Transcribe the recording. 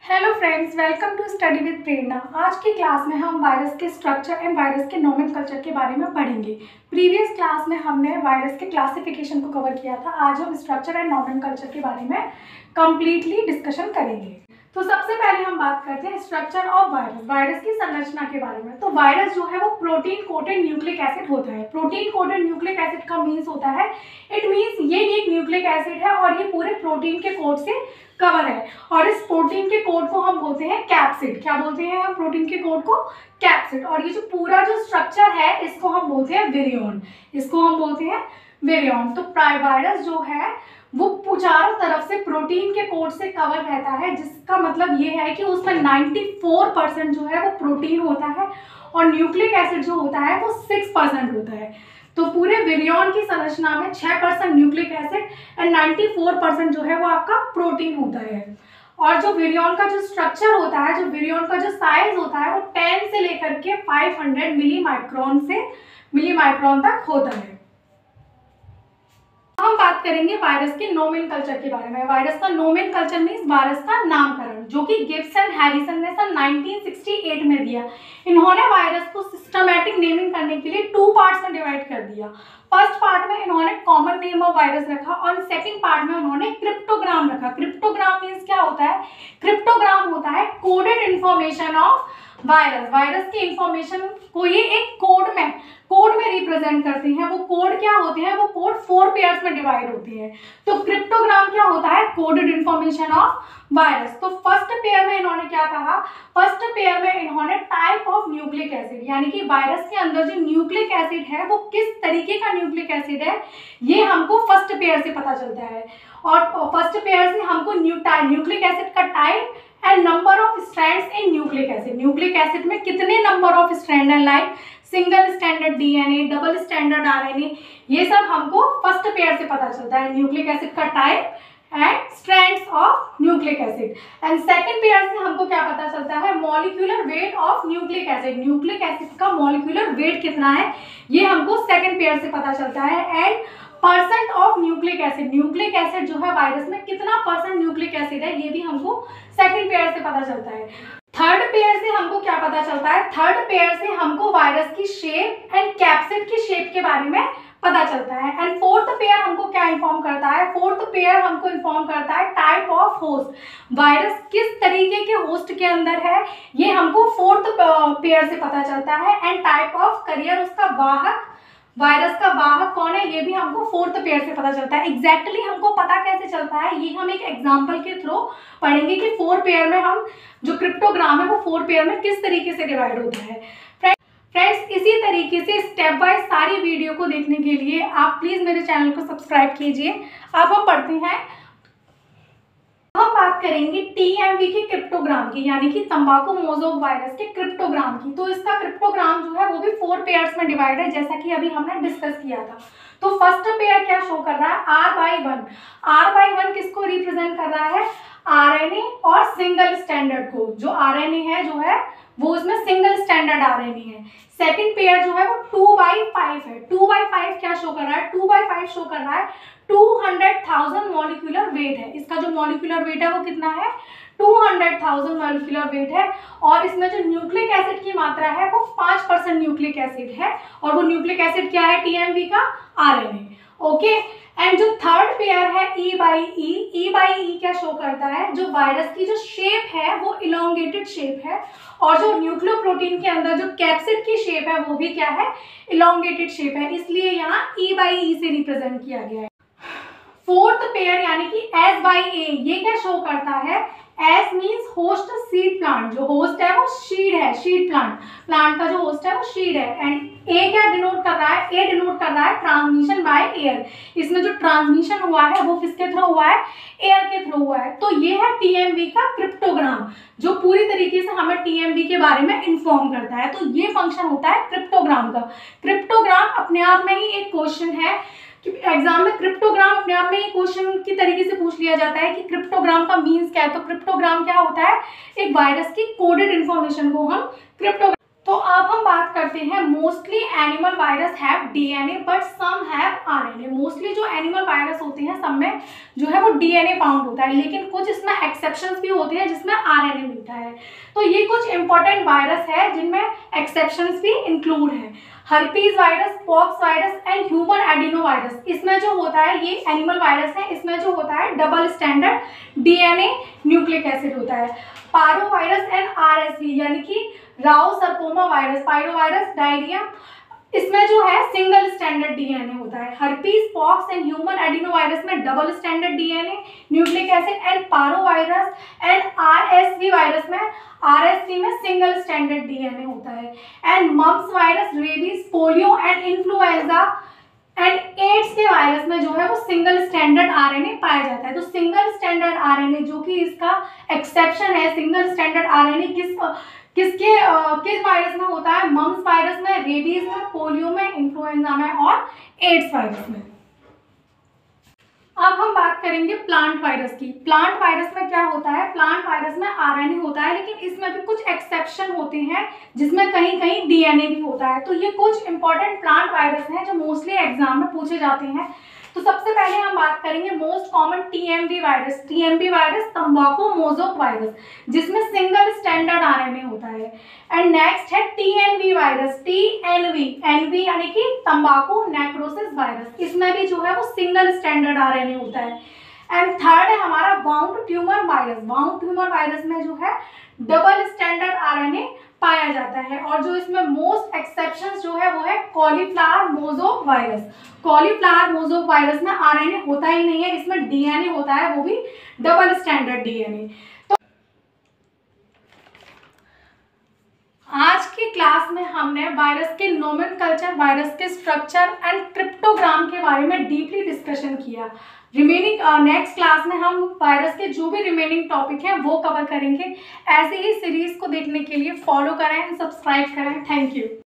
Hello friends, welcome to study with Prerna. आज की class में हम वायरस के स्ट्रक्चर एंड वायरस के नोमेनक्लेचर के बारे में पढ़ेंगे। प्रीवियस क्लास में हमने वायरस के क्लासिफिकेशन को कवर किया था। आज हम स्ट्रक्चर एंड नोमेनक्लेचर के बारे में कंप्लीटली डिस्कशन करेंगे। तो सबसे पहले हम बात करते हैं स्ट्रक्चर ऑफ वायरस, वायरस की संरचना के बारे में। तो वायरस जो है वो प्रोटीन कोटेड न्यूक्लिक एसिड होता है। प्रोटीन कोटेड न्यूक्लिक एसिड का मीन्स होता है, इट मीन्स ये एक न्यूक्लिक एसिड है और ये पूरे प्रोटीन के कोट से कवर है। और इस प्रोटीन के कोड को हम बोलते हैं कैप्सिड। क्या बोलते हैं हम प्रोटीन के कोड को? कैप्सिड। और ये जो पूरा जो स्ट्रक्चर है इसको हम बोलते हैं विरियन। इसको हम बोलते हैं विरियन। तो वायरस जो है वो चारों तरफ से प्रोटीन के कोड से कवर रहता है, जिसका मतलब ये है कि उसमें 94% जो है वो प्रोटीन होता है और न्यूक्लिक एसिड जो होता है वो 6% होता है। तो पूरे विरियन की संरचना में 6% न्यूक्लिक एसिड एंड 94% जो है वो आपका प्रोटीन होता है। और जो विरियन का जो स्ट्रक्चर होता है, जो विरियन का जो साइज होता है वो 10 से लेकर के 500 मिलीमाइक्रोन तक होता है। हम बात करेंगे वायरस के नोमेनक्लेचर के बारे में। वायरस का नोमेनक्लेचर मींस वायरस का नामकरण, जो कि गिब्स एंड हैरिसन ने सन 1968 में दिया। इन्होंने वायरस को सिस्टमैटिक नेमिंग करने के लिए 2 पार्ट्स में डिवाइड कर दिया। फर्स्ट पार्ट में इन्होंने कॉमन नेम ऑफ वायरस रखा और सेकंड पार्ट में उन्होंने क्रिप्टोग्राम रखा। क्रिप्टोग्राम मींस क्या होता है? क्रिप्टोग्राम होता है coded information of virus. Virus की इंफॉर्मेशन को ये एक कोड में रिप्रेजेंट करते हैं। वो कोड क्या होते हैं? वो कोड 4 पेयर्स में डिवाइड होते हैं। तो क्रिप्टोग्राम क्या होता है? Coded information of virus. तो फर्स्ट पेयर में इन्होंने क्या कहा? फर्स्ट पेयर में इन्होंने टाइप ऑफ न्यूक्लिक एसिड, यानी कि वायरस के अंदर जो न्यूक्लिक एसिड है वो किस तरीके का न्यूक्लिक एसिड है ये हमको फर्स्ट पेयर से पता चलता है। और फर्स्ट पेयर से हमको न्यूक्लिक एसिड का type and number of strands in nucleic acid, nucleic acid में कितने नंबर ऑफ स्ट्रैंड है, like single standard DNA, double standard RNA, ये सब हमको फर्स्ट पेयर से पता चलता है। न्यूक्लिक एसिड का type and strands of nucleic acid. And second pair से हमको क्या पता चलता है? Molecular weight of nucleic acid. Nucleic acid का मॉलिक्यूलर वेट कितना है ये हमको सेकंड पेयर से पता चलता है। And percent of nucleic acid, nucleic acid जो है वायरस में कितना परसेंट न्यूक्लिक एसिड है ये भी हमको सेकंड पेयर से पता चलता है। थर्ड पेयर से हमको क्या पता चलता है? थर्ड पेयर से हमको वायरस की शेप एंड कैप्सिड की शेप के बारे में पता चलता है। एंड फोर्थ पेयर हमको क्या इन्फॉर्म करता है? फोर्थ पेयर हमको इन्फॉर्म करता है टाइप ऑफ होस्ट, वायरस किस तरीके के होस्ट के अंदर है ये हमको फोर्थ पेयर से पता चलता है। एंड टाइप ऑफ कैरियर, उसका वाहक, वायरस का वाहक कौन है ये भी हमको फोर्थ पेयर से पता चलता है। एग्जैक्टली हमको पता कैसे चलता है ये हम एक एग्जांपल के थ्रू पढ़ेंगे कि 4 पेयर में हम जो क्रिप्टोग्राम है वो 4 पेयर में किस तरीके से डिवाइड होता है। फ्रेंड्स, इसी तरीके से स्टेप बाय सारी वीडियो को देखने के लिए आप प्लीज मेरे चैनल को सब्सक्राइब कीजिए। अब हम पढ़ते हैं, हम बात करेंगे टीएमवी के क्रिप्टोग्राम की, यानी कि तंबाकू मोज़ोग वायरस के क्रिप्टोग्राम की। तो इसका क्रिप्टोग्राम जो है वो भी 4 पेयर्स में डिवाइड है, जैसा कि अभी हमने डिस्कस किया था। तो फर्स्ट पेयर क्या शो कर रहा है? R/1। R/1 किसको रिप्रेजेंट कर रहा है? आरएनए और सिंगल स्टैंडर्ड को। जो आरएनए है जो है वो उसमें सिंगल स्टैंडर्ड आरएनए है। सेकंड पेयर जो है वो 2/5 है। 2/5 क्या शो कर रहा है? 2/5 शो कर रहा है 200,000 मॉलिक्यूलर वेट है। इसका जो मॉलिक्यूलर वेट है वो कितना है? 200,000 मॉलिक्यूलर वेट है। और इसमें जो न्यूक्लिक एसिड की मात्रा है वो 5% न्यूक्लिक एसिड है। और वो न्यूक्लिक एसिड क्या है टीएमवी का? आरएनए। ओके। एंड जो थर्ड पेयर है E/E, E/E क्या शो करता है? जो वायरस की जो शेप है वो इलोंगेटेड शेप है। और जो न्यूक्लियोप्रोटीन के अंदर जो कैप्सिड की शेप है वो भी क्या है? इलोंगेटेड शेप है, इसलिए यहाँ E/E से रिप्रेजेंट किया गया है। फोर्थ पेयर यानी कि S/A, ये क्या शो करता है? S means host seed plant, जो होस्ट है वो सीड है, सीड प्लांट का जो होस्ट है वो सीड है। एंड A क्या डिनोट कर रहा है? A डिनोट कर रहा है ट्रांसमिशन बाय एयर। इसमें जो ट्रांसमिशन हुआ है वो किसके थ्रू हुआ है? एयर के थ्रू हुआ है। तो ये है टीएमवी का क्रिप्टोग्राम, जो पूरी तरीके से हमें टीएमवी के बारे में इन्फॉर्म करता है। तो ये फंक्शन होता है क्रिप्टोग्राम का। क्रिप्टोग्राम अपने आप में ही एक क्वेश्चन है, एग्जाम में क्रिप्टोग्राम अपने आप में ही क्वेश्चन की तरीके से पूछ लिया जाता है कि क्रिप्टोग्राम का मीन्स क्या है। तो क्रिप्टोग्राम क्या होता है? एक वायरस की कोडेड इंफॉर्मेशन को हम क्रिप्टोग्राम। तो अब हम बात करते हैं mostly animal virus have DNA but some have RNA. Mostly जो एनिमल वायरस होते हैं सब में जो है वो डीएनए फाउंड होता है, लेकिन कुछ इसमें एक्सेप्शंस भी होते हैं जिसमें आरएनए मिलता है। तो ये कुछ इंपॉर्टेंट वायरस है जिनमें एक्सेप्शंस भी इंक्लूड है। Herpes virus, pox virus and human adeno virus. इसमें जो होता है ये एनिमल वायरस है, इसमें जो होता है double standard DNA nucleic acid होता है। पारो वायरस एंड आरएसवी यानी कि rous sarcoma virus, pyrovirus, diarrhoea, इसमें जो है सिंगल स्टैंडर्ड डीएनए होता है। Herpes, pox and human adeno virus में double standard DNA nucleic acid and parvo virus and RSV virus में आरएसवी में सिंगल स्टैंडर्ड डीएनए होता है। And mumps virus, rabies, polio and influenza and AIDS के virus में जो है वो सिंगल स्टैंडर्ड आरएनए पाया जाता है। तो सिंगल स्टैंडर्ड आरएनए जो कि इसका एक्सेप्शन है, सिंगल स्टैंडर्ड आरएनए किस वायरस में होता है? मम्प्स वायरस में, रेबीज में, पोलियो में, इन्फ्लुएंजा में और एड्स वायरस में। अब हम बात करेंगे प्लांट वायरस की। प्लांट वायरस में क्या होता है? प्लांट वायरस में आरएनए होता है, लेकिन इसमें भी कुछ एक्सेप्शन होते हैं जिसमें कहीं कहीं डीएनए भी होता है। तो ये कुछ इंपॉर्टेंट प्लांट वायरस हैं जो मोस्टली एग्जाम में पूछे जाते हैं। तो सबसे पहले हम बात करेंगे most common TMV virus. TMV virus तंबाकू मोज़ोक वायरस, जिसमें सिंगल स्टैंडर्ड आरएनए होता है। एंड नेक्स्ट है टीएनवी वायरस, टीएनवी, एनवी यानी कि तंबाकू नेक्रोसिस वायरस, इसमें भी जो है वो सिंगल स्टैंडर्ड आरएनए होता है। एंड थर्ड है हमारा wound tumour virus. Wound tumour virus में जो है डबल स्टैंडर्ड आरएनए पाया जाता है। और जो इसमें मोस्ट एक्सेप्शंस जो है वो है कॉलीफ्लावर मोज़ोक वायरस। कॉलीफ्लावर मोज़ोक वायरस में आरएनए होता ही नहीं है, इसमें डीएनए होता है, वो भी डबल स्टैंडर्ड डीएनए। तो आज की क्लास में हमने वायरस के नोमेनक्लेचर, वायरस के स्ट्रक्चर एंड क्रिप्टोग्राम के बारे में डीपली डिस्कशन किया। रिमेनिंग नेक्स्ट क्लास में हम वायरस के जो भी रिमेनिंग टॉपिक हैं वो कवर करेंगे। ऐसे ही सीरीज को देखने के लिए फॉलो करें, सब्सक्राइब करें। Thank you.